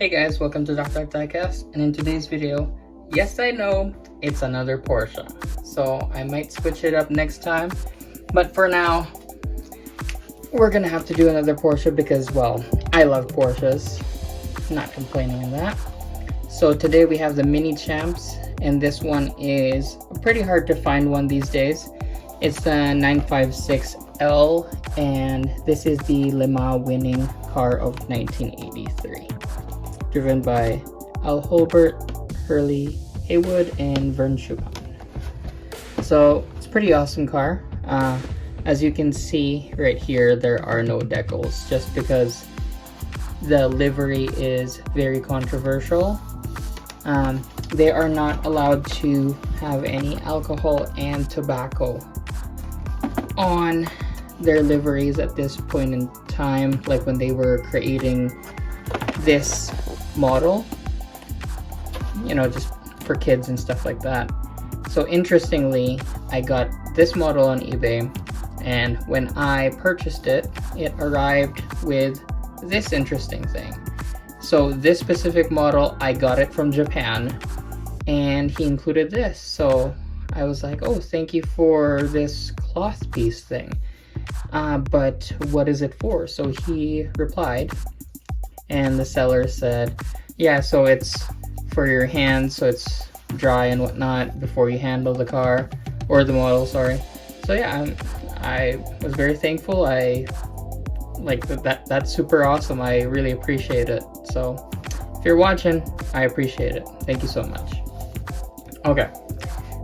Hey guys, welcome to Diecast, and in today's video, yes I know, it's another Porsche. So I might switch it up next time, but for now, we're gonna have to do another Porsche because, well, I love Porsches. Not complaining on that. So today we have the Minichamps, and this one is pretty hard to find one these days. It's the 956L, and this is the Le Mans winning car of 1983. Driven by Al Holbert, Hurley Haywood, and Vern Schumann. So it's a pretty awesome car. As you can see right here, there are no decals just because the livery is very controversial. They are not allowed to have any alcohol and tobacco on their liveries at this point in time, like when they were creating this model, you know, just for kids and stuff like that. So interestingly, I got this model on eBay, and when I purchased it, it arrived with this interesting thing. So this specific model, I got it from Japan, and he included this. So I was like, oh, thank you for this cloth piece thing. But what is it for? So he replied, and the seller said, yeah, so it's for your hands, so it's dry and whatnot before you handle the car, or the model, sorry. So yeah, I was very thankful. I like that's super awesome. I really appreciate it. So if you're watching, I appreciate it. Thank you so much. Okay,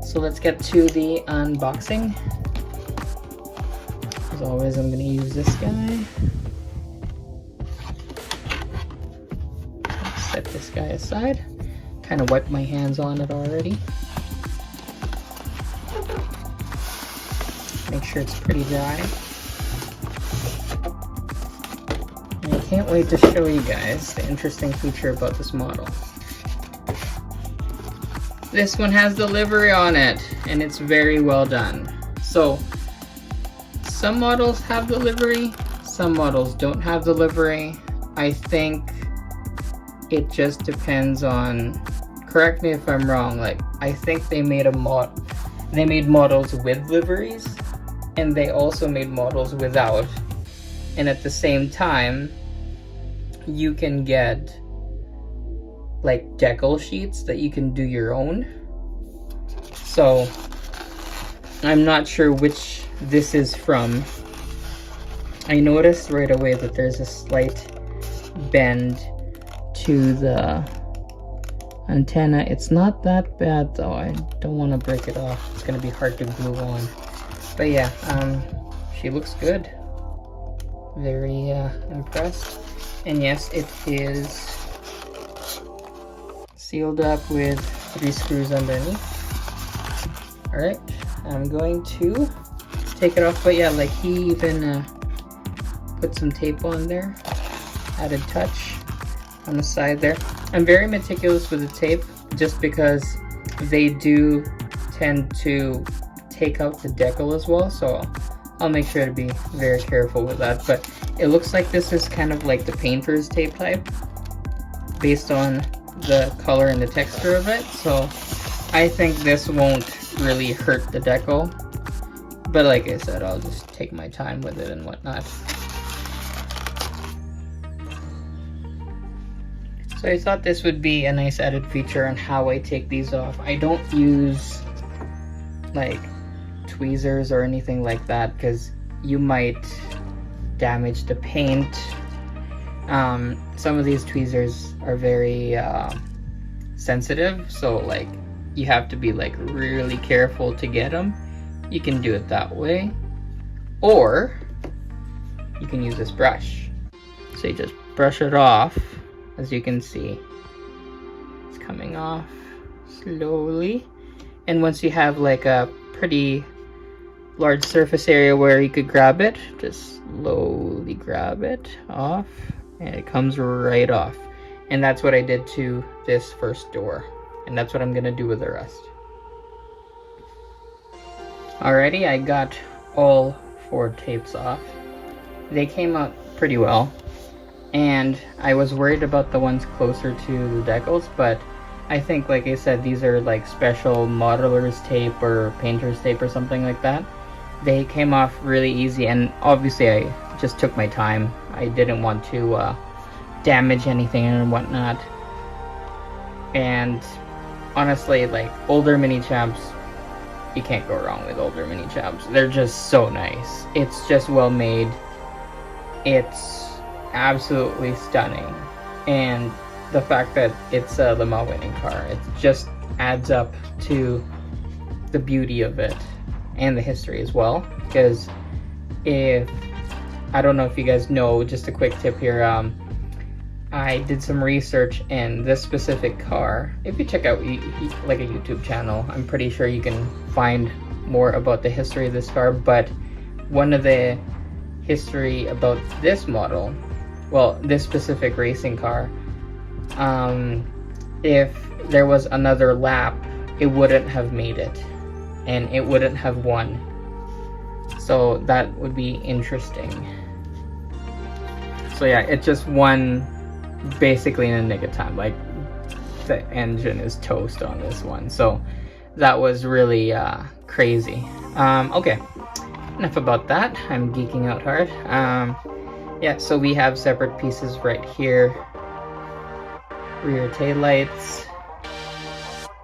so let's get to the unboxing. As always, I'm gonna use this guy. Set this guy aside. Kind of wiped my hands on it already. Make sure it's pretty dry. And I can't wait to show you guys the interesting feature about this model. This one has the livery on it, and it's very well done. So some models have the livery, some models don't have the livery. I think it just depends on, correct me if I'm wrong, like I think they made models with liveries, and they also made models without, and at the same time you can get like decal sheets that you can do your own. So I'm not sure which this is from. I noticed right away that there's a slight bend to the antenna. It's not that bad though. I don't want to break it off. It's gonna be hard to glue on. But yeah, she looks good. Very impressed. And yes, it is sealed up with 3 screws underneath. Alright, I'm going to take it off. But yeah, like he even put some tape on there. Added touch on the side there. I'm very meticulous with the tape just because they do tend to take out the decal as well, so I'll make sure to be very careful with that. But it looks like this is kind of like the painter's tape type based on the color and the texture of it, so I think this won't really hurt the decal, but like I said, I'll just take my time with it and whatnot. So I thought this would be a nice added feature on how I take these off. I don't use like tweezers or anything like that because you might damage the paint. Some of these tweezers are very sensitive, so like you have to be like really careful to get them. You can do it that way, or you can use this brush. So you just brush it off. As you can see, it's coming off slowly. And once you have like a pretty large surface area where you could grab it, just slowly grab it off, and it comes right off. And that's what I did to this first door. And that's what I'm gonna do with the rest. Alrighty, I got all 4 tapes off. They came out pretty well. And I was worried about the ones closer to the decals, but I think, like I said, these are like special modeler's tape or painter's tape or something like that. They came off really easy, and obviously I just took my time. I didn't want to damage anything and whatnot. And honestly, like, older Minichamps, you can't go wrong with older Minichamps. They're just so nice. It's just well made. It's absolutely stunning, and the fact that it's a Le Mans winning car, it just adds up to the beauty of it and the history as well. Because if I don't know if you guys know, just a quick tip here, I did some research, and this specific car, if you check out like a YouTube channel, I'm pretty sure you can find more about the history of this car. But one of the history about this model, well, this specific racing car, if there was another lap, it wouldn't have made it, and it wouldn't have won. So that would be interesting. So yeah, it just won basically in a nick of time. Like, the engine is toast on this one, so that was really crazy. Okay, enough about that. I'm geeking out hard. Yeah, so we have separate pieces right here. Rear taillights.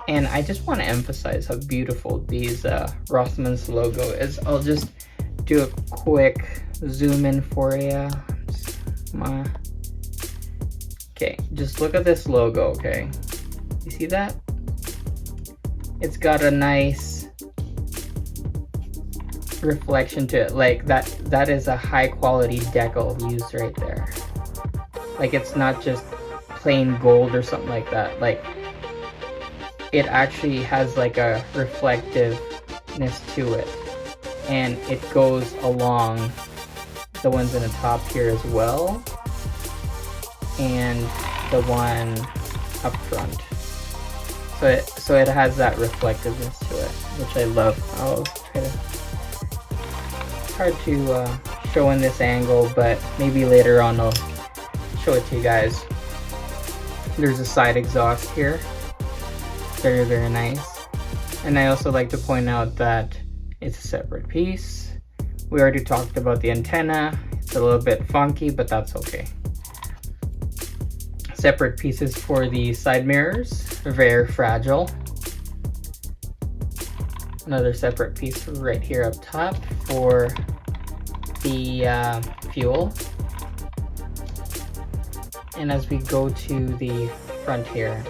And I just want to emphasize how beautiful these Rothmans logo is. I'll just do a quick zoom in for you. Okay, just look at this logo, okay? You see that? It's got a nice reflection to it. Like, that is a high quality decal used right there. Like, it's not just plain gold or something like that. Like, it actually has like a reflectiveness to it, and it goes along the ones in the top here as well, and the one up front. So it has that reflectiveness to it, which I love. I'll try to, it's hard to show in this angle, but maybe later on I'll show it to you guys. There's a side exhaust here. Very, very nice. And I also like to point out that it's a separate piece. We already talked about the antenna. It's a little bit funky, but that's okay. Separate pieces for the side mirrors. Very fragile. Another separate piece right here up top for the fuel. And as we go to the front here,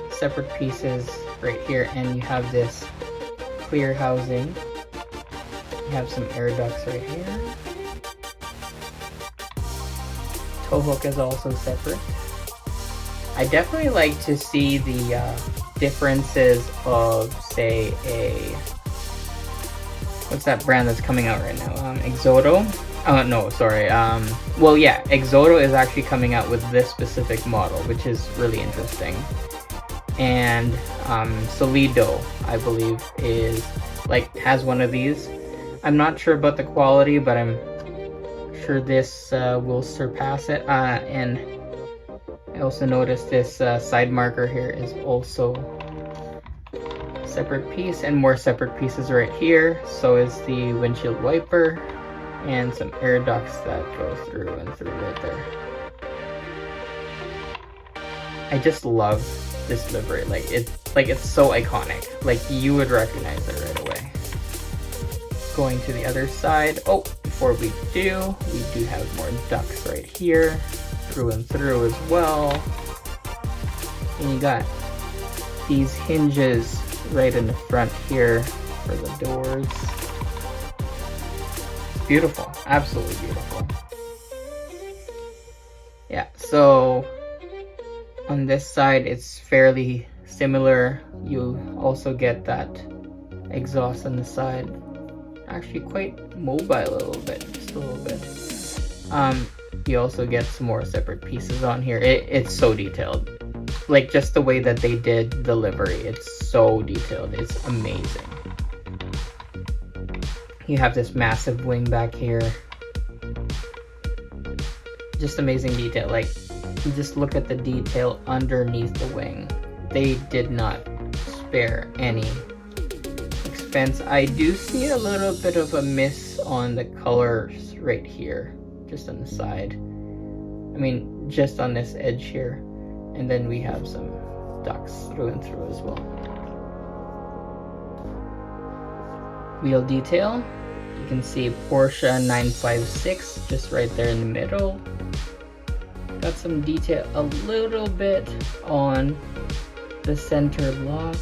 separate pieces right here, and you have this clear housing. You have some air ducts right here. Tow hook is also separate. I definitely like to see the differences of, say, what's that brand that's coming out right now? Exodo? No, sorry. Well, yeah, Exodo is actually coming out with this specific model, which is really interesting. And Solido, I believe, has one of these. I'm not sure about the quality, but I'm sure this will surpass it. And I also noticed this side marker here is also a separate piece, and more separate pieces right here. So is the windshield wiper and some air ducts that go through and through right there. I just love this livery. Like it's so iconic. Like, you would recognize it right away. Going to the other side. Oh, before we do have more ducts right here, through and through as well. And you got these hinges right in the front here for the doors. Beautiful, absolutely beautiful. Yeah, so on this side it's fairly similar. You also get that exhaust on the side. Actually quite mobile a little bit, just a little bit. You also get some more separate pieces on here. It's so detailed. Like, just the way that they did the livery, it's so detailed. It's amazing. You have this massive wing back here. just amazing detail. Like, just look at the detail underneath the wing. They did not spare any expense. I do see a little bit of a miss on the colors right here, just on the side. I mean, just on this edge here. And then we have some ducks through and through as well. Wheel detail. You can see Porsche 956 just right there in the middle. Got some detail a little bit on the center lock.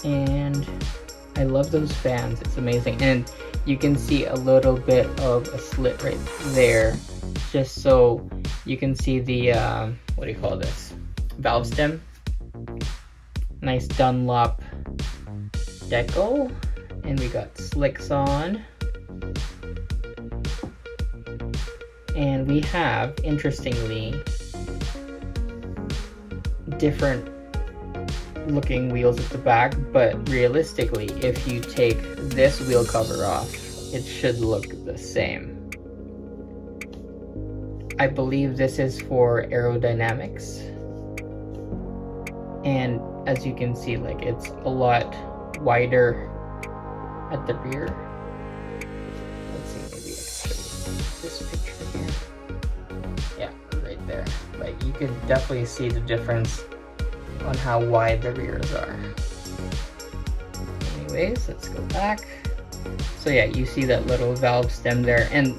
And I love those fans, it's amazing. And you can see a little bit of a slit right there, just so you can see the, what do you call this? Valve stem. Nice Dunlop decal. And we got slicks on. And we have, interestingly, different looking wheels at the back, but realistically, if you take this wheel cover off, it should look the same. I believe this is for aerodynamics. And as you can see, like, it's a lot wider at the rear. Let's see, maybe I can show you this picture here. Yeah, right there. Like, you could definitely see the difference on how wide the rears are. Anyways, let's go back. So yeah, you see that little valve stem there, and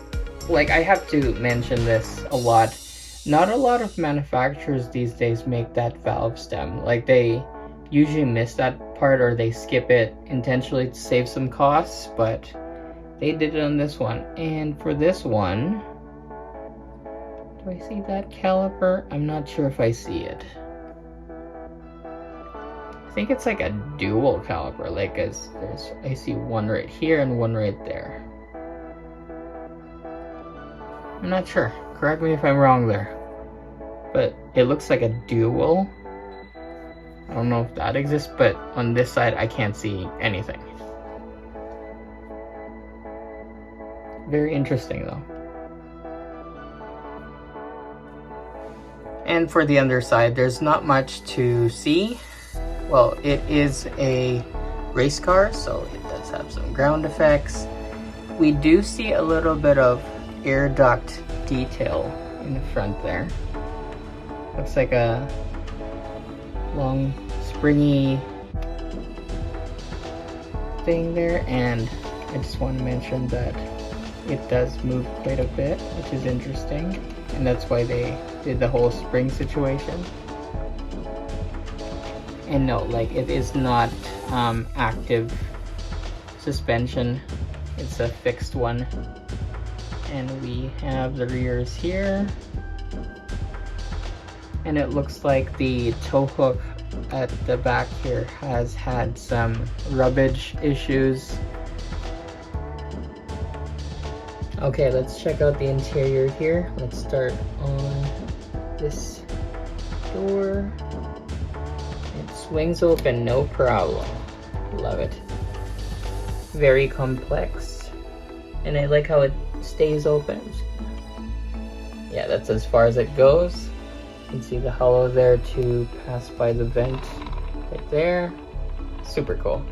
like, I have to mention this a lot. Not a lot of manufacturers these days make that valve stem. Like, they usually miss that part, or they skip it intentionally to save some costs, but they did it on this one. And for this one, do I see that caliper? I'm not sure if I see it. I think it's like a dual caliper, like, as I see one right here and one right there. I'm not sure, correct me if I'm wrong there, but it looks like a dual. I don't know if that exists, but on this side I can't see anything. Very interesting though. And for the underside, there's not much to see. Well, it is a race car, so it does have some ground effects. We do see a little bit of air duct detail in the front there. Looks like a long springy thing there, and I just want to mention that it does move quite a bit, which is interesting, and that's why they did the whole spring situation. And no, like, it is not active suspension, it's a fixed one. And we have the rears here, and it looks like the tow hook at the back here has had some rubbage issues. Okay, let's check out the interior here. Let's start on this door. It swings open, no problem. Love it. Very complex. And I like how it stays open. Yeah, that's as far as it goes. You can see the hollow there to pass by the vent right there. Super cool.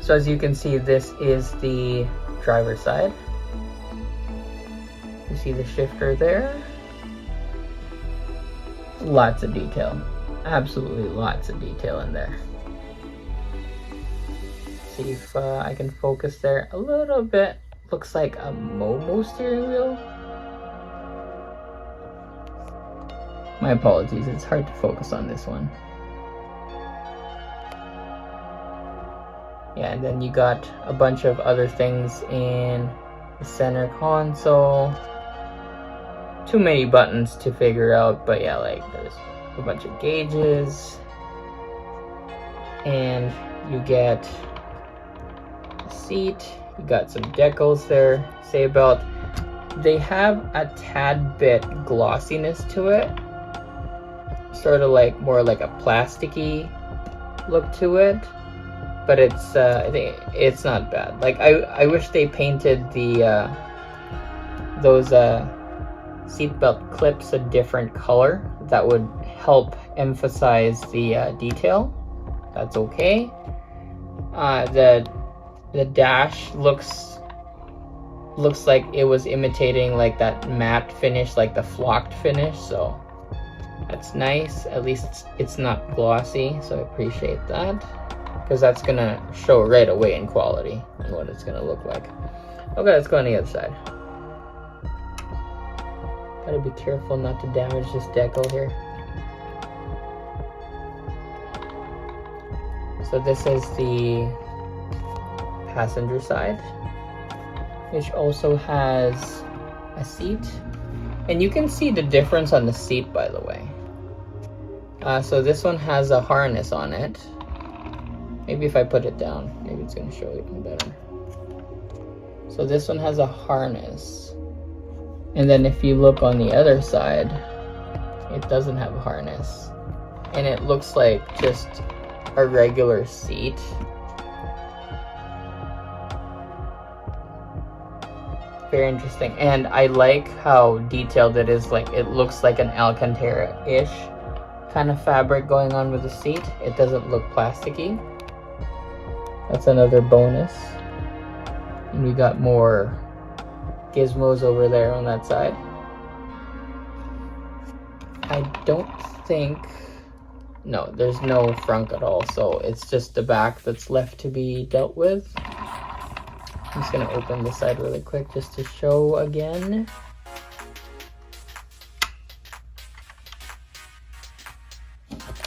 So as you can see, this is the driver's side. You see the shifter there. Lots of detail. Absolutely lots of detail in there. See if I can focus there a little bit. Looks like a Momo steering wheel. My apologies, it's hard to focus on this one. Yeah, and then you got a bunch of other things in the center console. Too many buttons to figure out, but yeah, like, there's a bunch of gauges. And you get a seat, you got some decals there. Say about, they have a tad bit glossiness to it. Sort of like, more like a plasticky look to it. but I think it's not bad. Like I wish they painted the those seatbelt clips a different color. That would help emphasize the detail. That's okay. The dash looks like it was imitating like that matte finish, like the flocked finish, so that's nice. At least it's not glossy, so I appreciate that, because that's gonna show right away in quality and what it's gonna look like. Okay, let's go on the other side. Gotta be careful not to damage this decal here. So this is the passenger side, which also has a seat, and you can see the difference on the seat, by the way. So this one has a harness on it. Maybe if I put it down, maybe it's going to show even better. So this one has a harness, and then if you look on the other side, it doesn't have a harness, and it looks like just a regular seat. Very interesting, and I like how detailed it is. Like, it looks like an Alcantara-ish kind of fabric going on with the seat. It doesn't look plasticky. That's another bonus. And we got more gizmos over there on that side. I don't think... No, there's no frunk at all, so it's just the back that's left to be dealt with. I'm just gonna open this side really quick just to show again.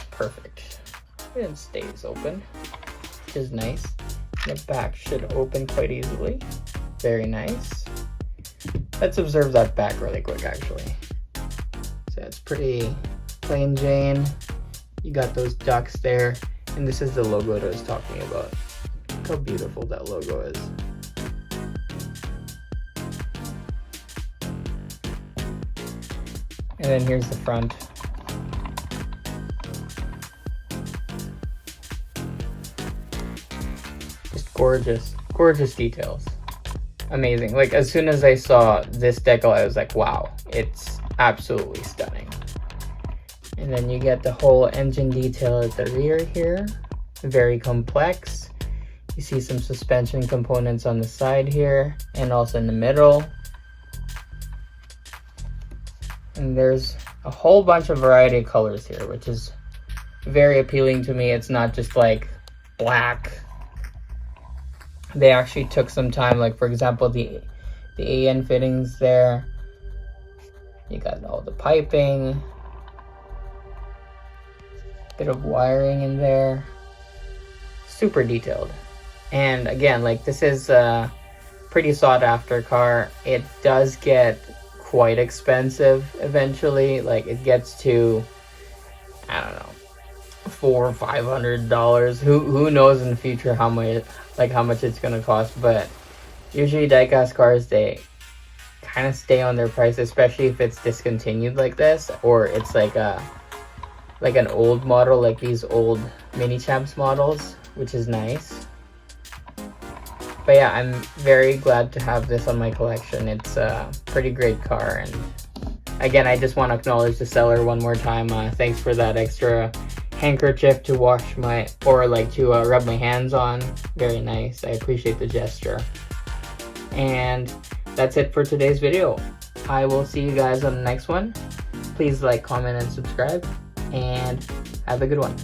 Perfect. And it stays open, which is nice. The back should open quite easily. Very nice. Let's observe that back really quick, actually. So it's pretty plain Jane. You got those ducks there, and this is the logo that I was talking about. Look how beautiful that logo is. And then here's the front. Just gorgeous, gorgeous details. Amazing. Like, as soon as I saw this decal, I was like, wow, it's absolutely stunning. And then you get the whole engine detail at the rear here. Very complex. You see some suspension components on the side here and also in the middle. And there's a whole bunch of variety of colors here, which is very appealing to me. It's not just like black. They actually took some time, like for example, the AN fittings there. You got all the piping. Bit of wiring in there. Super detailed. And again, like, this is a pretty sought after car. It does get quite expensive eventually. Like, it gets to, I don't know, $400 or $500. Who knows in the future how much it's gonna cost. But usually diecast cars, they kind of stay on their price, especially if it's discontinued like this, or it's like an old model, like these old Minichamps models, which is nice. But yeah, I'm very glad to have this on my collection. It's a pretty great car, and again, I just want to acknowledge the seller one more time. Thanks for that extra handkerchief to wash my, or like to rub my hands on. Very nice. I appreciate the gesture. And that's it for today's video. I will see you guys on the next one. Please like, comment, and subscribe, and have a good one.